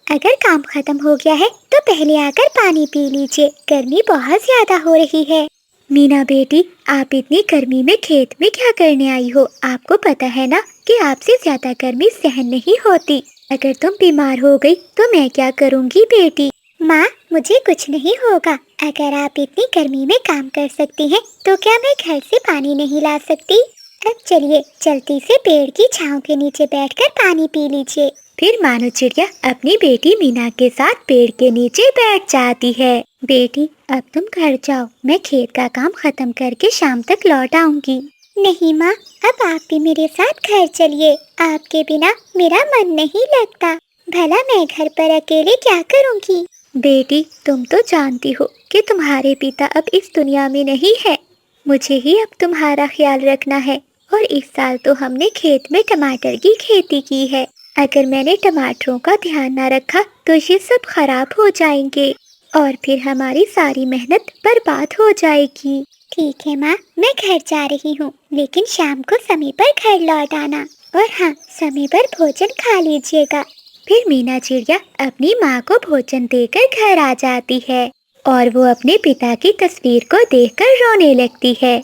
अगर काम खत्म हो गया है तो पहले आकर पानी पी लीजिए, गर्मी बहुत ज्यादा हो रही है। मीना बेटी, आप इतनी गर्मी में खेत में क्या करने आई हो? आपको पता है ना कि आपसे ज्यादा गर्मी सहन नहीं होती। अगर तुम बीमार हो गई तो मैं क्या करूँगी बेटी? माँ, मुझे कुछ नहीं होगा। अगर आप इतनी गर्मी में काम कर सकती हैं, तो क्या मैं घर से पानी नहीं ला सकती? अब चलिए जल्दी से पेड़ की छांव के नीचे बैठकर पानी पी लीजिए। फिर मानो चिड़िया अपनी बेटी मीना के साथ पेड़ के नीचे बैठ जाती है। बेटी, अब तुम घर जाओ, मैं खेत का काम खत्म करके शाम तक लौट आऊंगी। नहीं माँ, अब आप भी मेरे साथ घर चलिए। आपके बिना मेरा मन नहीं लगता। भला मैं घर पर अकेले क्या करूंगी? बेटी, तुम तो जानती हो कि तुम्हारे पिता अब इस दुनिया में नहीं है। मुझे ही अब तुम्हारा ख्याल रखना है। और इस साल तो हमने खेत में टमाटर की खेती की है। अगर मैंने टमाटरों का ध्यान न रखा तो ये सब खराब हो जाएंगे और फिर हमारी सारी मेहनत बर्बाद हो जाएगी। ठीक है माँ, मैं घर जा रही हूँ, लेकिन शाम को समय पर घर लौट आना। और हाँ, समय पर भोजन खा लीजिएगा। फिर मीना चिड़िया अपनी माँ को भोजन देकर घर आ जाती है और वो अपने पिता की तस्वीर को देखकर रोने लगती है।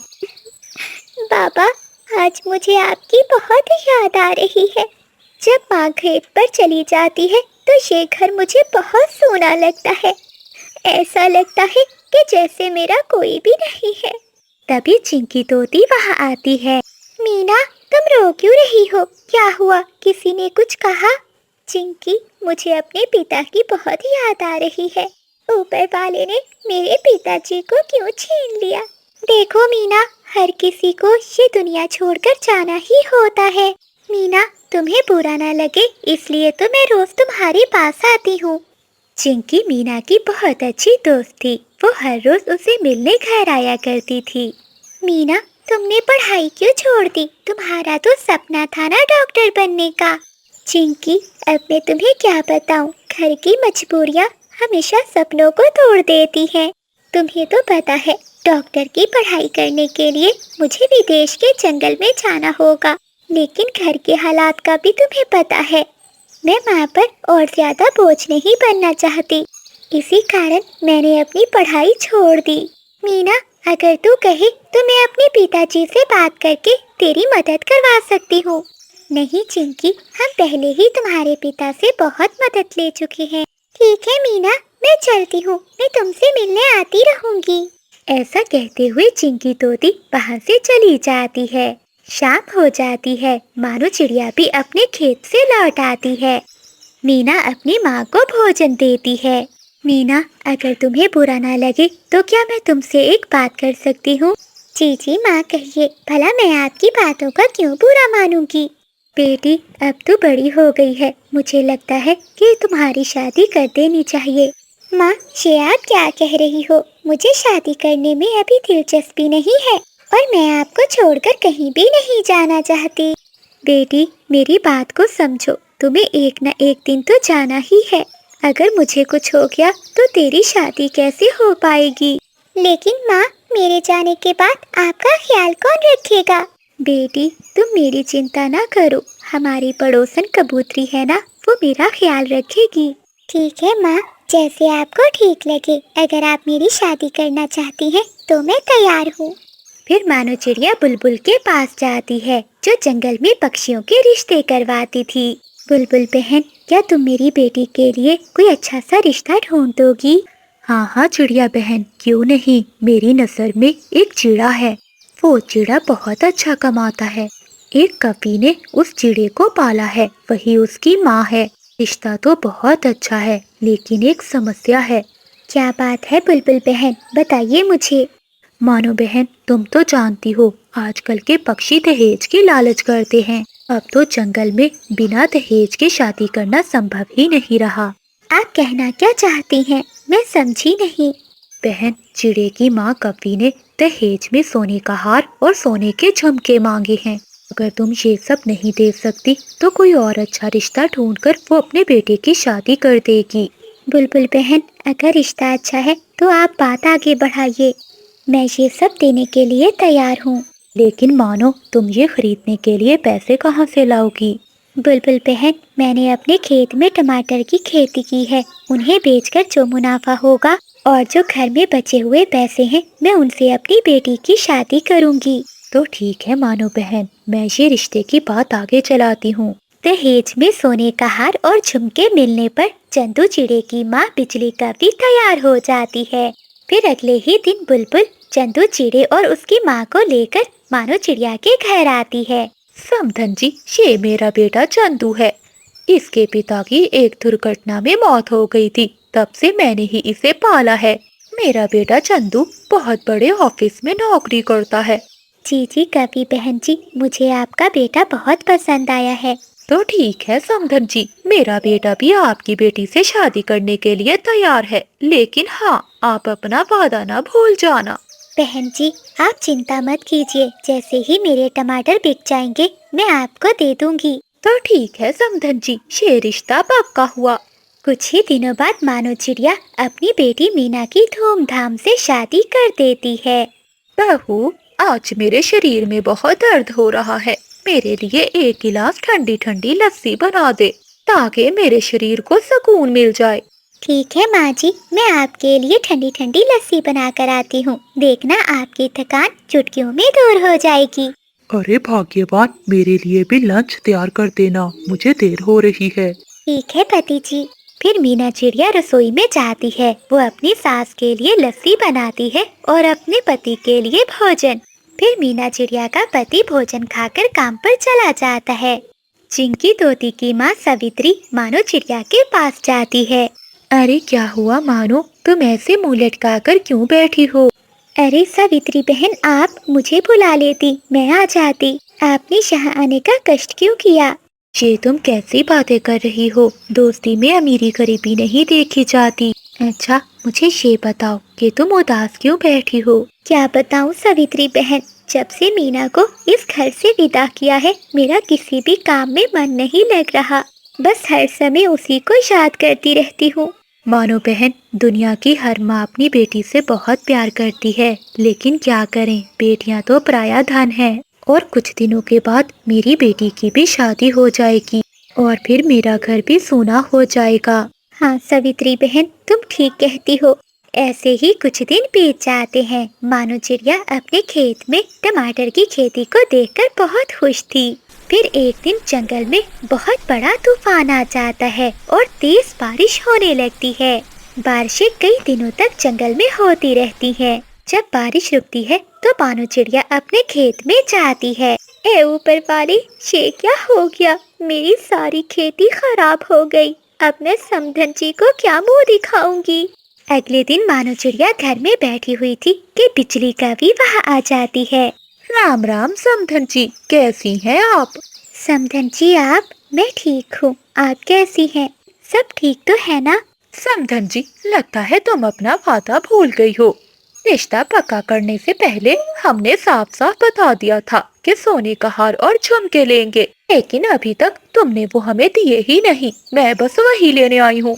बाबा, आज मुझे आपकी बहुत याद आ रही है। जब माँ खेत पर चली जाती है तो ये घर मुझे बहुत सूना लगता है। ऐसा लगता है कि जैसे मेरा कोई भी नहीं है। तभी चिंकी तोती वहाँ आती है। मीना, तुम रो क्यों रही हो? क्या हुआ? किसी ने कुछ कहा? चिंकी, मुझे अपने पिता की बहुत याद आ रही है। ऊपर वाले ने मेरे पिताजी को क्यों छीन लिया? देखो मीना, हर किसी को ये दुनिया छोड़कर जाना ही होता है। मीना, तुम्हें बुरा ना लगे इसलिए तो मैं रोज तुम्हारे पास आती हूँ। चिंकी मीना की बहुत अच्छी दोस्त थी। वो हर रोज उसे मिलने घर आया करती थी। मीना, तुमने पढ़ाई क्यों छोड़ दी? तुम्हारा तो सपना था ना डॉक्टर बनने का। चिंकी, अब मैं तुम्हें क्या बताऊं, घर की मजबूरियां हमेशा सपनों को तोड़ देती हैं। तुम्हें तो पता है, डॉक्टर की पढ़ाई करने के लिए मुझे विदेश के जंगल में जाना होगा। लेकिन घर के हालात का भी तुम्हें पता है। मैं माँ पर और ज्यादा बोझ नहीं बनना चाहती। इसी कारण मैंने अपनी पढ़ाई छोड़ दी। मीना, अगर तू कहे तो मैं अपने पिताजी से बात करके तेरी मदद करवा सकती हूँ। नहीं चिंकी, हम पहले ही तुम्हारे पिता से बहुत मदद ले चुके हैं। ठीक है मीना, मैं चलती हूँ। मैं तुमसे मिलने आती रहूंगी। ऐसा कहते हुए चिंकी तोती वहाँ से चली जाती है। शाम हो जाती है। मानो चिड़िया भी अपने खेत से लौट आती है। मीना अपनी माँ को भोजन देती है। मीना, अगर तुम्हें बुरा ना लगे तो क्या मैं तुमसे एक बात कर सकती हूँ? जी जी माँ, कहिए। भला मैं आपकी बातों का क्यों बुरा मानूंगी? बेटी, अब तो बड़ी हो गई है। मुझे लगता है कि तुम्हारी शादी कर देनी चाहिए। माँ, ये आप क्या कह रही हो? मुझे शादी करने में अभी दिलचस्पी नहीं है और मैं आपको छोड़कर कहीं भी नहीं जाना चाहती। बेटी, मेरी बात को समझो। तुम्हें एक न एक दिन तो जाना ही है। अगर मुझे कुछ हो गया तो तेरी शादी कैसे हो पाएगी? लेकिन माँ, मेरे जाने के बाद आपका ख्याल कौन रखेगा? बेटी, तुम मेरी चिंता ना करो। हमारी पड़ोसन कबूतरी है ना, वो मेरा ख्याल रखेगी। ठीक है माँ, जैसे आपको ठीक लगे। अगर आप मेरी शादी करना चाहती हैं तो मैं तैयार हूँ। फिर मानो चिड़िया बुलबुल के पास जाती है, जो जंगल में पक्षियों के रिश्ते करवाती थी। बुलबुल बहन, क्या तुम मेरी बेटी के लिए कोई अच्छा सा रिश्ता ढूंढ दोगी? हाँ हाँ चिड़िया बहन, क्यों नहीं। मेरी नज़र में एक चिड़ा है। वो चिड़ा बहुत अच्छा कमाता है। एक कवि ने उस चिड़े को पाला है, वही उसकी माँ है। रिश्ता तो बहुत अच्छा है, लेकिन एक समस्या है। क्या बात है बुलबुल बहन, बताइए मुझे। मानो बहन, तुम तो जानती हो आजकल के पक्षी दहेज की लालच करते हैं। अब तो जंगल में बिना दहेज के शादी करना संभव ही नहीं रहा। आप कहना क्या चाहती हैं? मैं समझी नहीं। बहन, चिड़े की माँ कवि ने दहेज में सोने का हार और सोने के झुमके मांगे हैं। अगर तुम ये सब नहीं दे सकती तो कोई और अच्छा रिश्ता ढूंढकर वो अपने बेटे की शादी कर देगी। बुलबुल बहन, अगर रिश्ता अच्छा है तो आप बात आगे बढ़ाइए। मैं ये सब देने के लिए तैयार हूँ। लेकिन मानो, तुम ये खरीदने के लिए पैसे कहाँ से लाओगी? बुलबुल बहन, मैंने अपने खेत में टमाटर की खेती की है। उन्हें बेचकर जो मुनाफा होगा और जो घर में बचे हुए पैसे हैं, मैं उनसे अपनी बेटी की शादी करूंगी। तो ठीक है मानो बहन, मैं ये रिश्ते की बात आगे चलाती हूँ। दहेज में सोने का हार और झुमके मिलने पर चंदू चिड़े की माँ बिजली का भी तैयार हो जाती है। फिर अगले ही दिन बुलबुल चंदू चिड़े और उसकी माँ को लेकर मानो चिड़िया के घर आती है। समधन जी, ये मेरा बेटा चंदू है। इसके पिता की एक दुर्घटना में मौत हो गई थी, तब से मैंने ही इसे पाला है। मेरा बेटा चंदू बहुत बड़े ऑफिस में नौकरी करता है। जी जी कवि बहन जी, मुझे आपका बेटा बहुत पसंद आया है। तो ठीक है समधन जी, मेरा बेटा भी आपकी बेटी से शादी करने के लिए तैयार है, लेकिन हाँ, आप अपना वादा ना भूल जाना। बहन जी, आप चिंता मत कीजिए, जैसे ही मेरे टमाटर बिक जाएंगे मैं आपको दे दूंगी। तो ठीक है समधन जी, ये रिश्ता पक्का हुआ। कुछ ही दिनों बाद मानो चिड़िया अपनी बेटी मीना की धूमधाम से शादी कर देती है। बहू, आज मेरे शरीर में बहुत दर्द हो रहा है। मेरे लिए एक गिलास ठंडी ठंडी लस्सी बना दे, ताकि मेरे शरीर को सुकून मिल जाए। ठीक है माँ जी, मैं आपके लिए ठंडी ठंडी लस्सी बना कर आती हूँ। देखना आपकी थकान चुटकियों में दूर हो जाएगी। अरे भाग्यवान, मेरे लिए भी लंच तैयार कर देना, मुझे देर हो रही है। ठीक है पति जी। फिर मीना चिड़िया रसोई में जाती है। वो अपनी सास के लिए लस्सी बनाती है और अपने पति के लिए भोजन। फिर मीना चिड़िया का पति भोजन खाकर काम पर चला जाता है। चिंकी तोती की माँ सवित्री मानो चिड़िया के पास जाती है। अरे क्या हुआ मानो, तुम ऐसे मुंह लटका कर क्यों बैठी हो? अरे सवित्री बहन, आप मुझे बुला लेती, मैं आ जाती। आपने यहाँ आने का कष्ट क्यों किया? ये तुम कैसी बातें कर रही हो? दोस्ती में अमीरी गरीबी नहीं देखी जाती। अच्छा, मुझे ये बताओ कि तुम उदास क्यों बैठी हो? क्या बताऊं सवित्री बहन, जब से मीना को इस घर से विदा किया है, मेरा किसी भी काम में मन नहीं लग रहा। बस हर समय उसी को याद करती रहती हूँ। मानो बहन, दुनिया की हर माँ अपनी बेटी से बहुत प्यार करती है, लेकिन क्या करें, बेटियां तो पराया धन है। और कुछ दिनों के बाद मेरी बेटी की भी शादी हो जाएगी और फिर मेरा घर भी सूना हो जाएगा। हाँ सवित्री बहन, तुम ठीक कहती हो। ऐसे ही कुछ दिन बीत जाते हैं। मानो चिड़िया अपने खेत में टमाटर की खेती को देखकर बहुत खुश थी। फिर एक दिन जंगल में बहुत बड़ा तूफान आ जाता है और तेज बारिश होने लगती है। बारिशें कई दिनों तक जंगल में होती रहती हैं। जब बारिश रुकती है तो मानो चिड़िया अपने खेत में जाती है। ए ऊपर वाली, ये क्या हो गया? मेरी सारी खेती खराब हो गई। अब मैं समधन जी को क्या मुंह दिखाऊंगी? अगले दिन मानो चिड़िया घर में बैठी हुई थी कि बिजली का भी वहाँ आ जाती है। राम राम समधन जी, कैसी हैं आप? समधन जी आप? मैं ठीक हूँ, आप कैसी हैं? सब ठीक तो है ना? समधन जी, लगता है तुम अपना वादा भूल गई हो। रिश्ता पक्का करने से पहले हमने साफ साफ बता दिया था कि सोने का हार और झुमके लेंगे, लेकिन अभी तक तुमने वो हमें दिए ही नहीं। मैं बस वही लेने आई हूँ।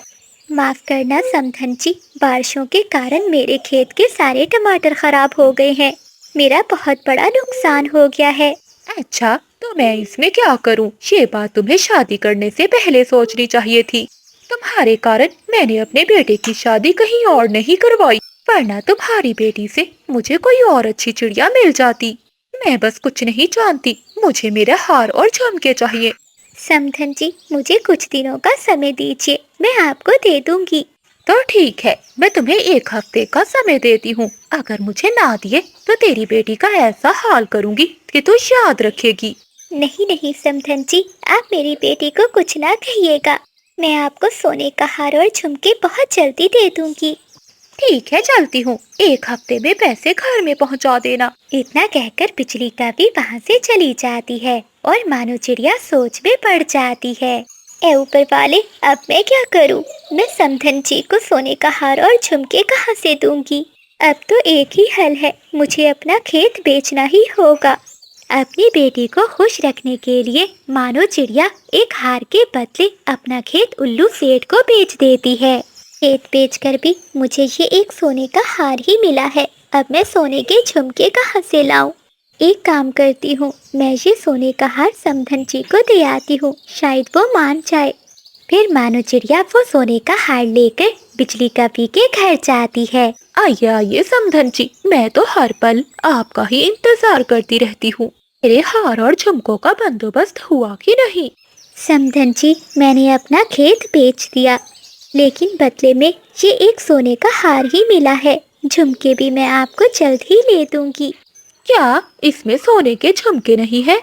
माफ करना समधन जी, बारिशों के कारण मेरे खेत के सारे टमाटर खराब हो गए हैं। मेरा बहुत बड़ा नुकसान हो गया है। अच्छा, तो मैं इसमें क्या करूँ? ये बात तुम्हें शादी करने से पहले सोचनी चाहिए थी। तुम्हारे कारण मैंने अपने बेटे की शादी कहीं और नहीं करवाई, वरना तुम्हारी बेटी से मुझे कोई और अच्छी चिड़िया मिल जाती। मैं बस कुछ नहीं जानती, मुझे मेरा हार और झुमके चाहिए। समधन जी, मुझे कुछ दिनों का समय दीजिए, मैं आपको दे दूंगी। तो ठीक है, मैं तुम्हें 1 हफ्ते का समय देती हूँ। अगर मुझे ना दिए तो तेरी बेटी का ऐसा हाल करूँगी कि तू याद रखेगी। नहीं नहीं समधन जी, आप मेरी बेटी को कुछ ना कहिएगा। मैं आपको सोने का हार और झुमके बहुत जल्दी दे दूंगी। ठीक है, चलती हूँ। 1 हफ्ते में पैसे घर में पहुँचा देना। इतना कहकर बिजली का भी वहाँ से चली जाती है और मानो चिड़िया सोच में पड़ जाती है। ए ऊपर वाले, अब मैं क्या करूँ? मैं समधन जी को सोने का हार और झुमके कहाँ से दूंगी? अब तो एक ही हल है, मुझे अपना खेत बेचना ही होगा। अपनी बेटी को खुश रखने के लिए मानो चिड़िया एक हार के बदले अपना खेत उल्लू सेठ को बेच देती है। खेत बेचकर भी मुझे ये एक सोने का हार ही मिला है। अब मैं सोने के झुमके कहाँ से लाऊं? एक काम करती हूँ, मैं ये सोने का हार समधन जी को दे आती हूँ, शायद वो मान जाए। फिर मानो चिड़िया वो सोने का हार लेकर बिजली कवि के घर जाती है। आइए आइए समधन जी, मैं तो हर पल आपका ही इंतजार करती रहती हूँ। मेरे हार और झुमकों का बंदोबस्त हुआ कि नहीं? समधन जी, मैंने अपना खेत बेच दिया, लेकिन बदले में ये एक सोने का हार ही मिला है। झुमके भी मैं आपको जल्द ही ले दूंगी। क्या इसमें सोने के झुमके नहीं है?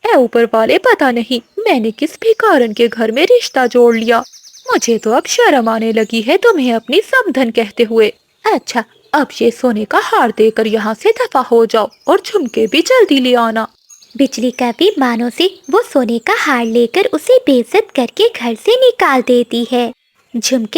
ऐ ऊपर वाले, पता नहीं मैंने किस भिखारन के घर में रिश्ता जोड़ लिया। मुझे तो अब शर्म आने लगी है तुम्हें अपनी समधन कहते हुए। अच्छा, अब ये सोने का हार देकर यहाँ से दफा हो जाओ और झुमके भी जल्दी ले आना। बिजली कवि मानो से वो सोने का हार लेकर उसे बेइज्जत करके घर से निकाल देती है। झुमके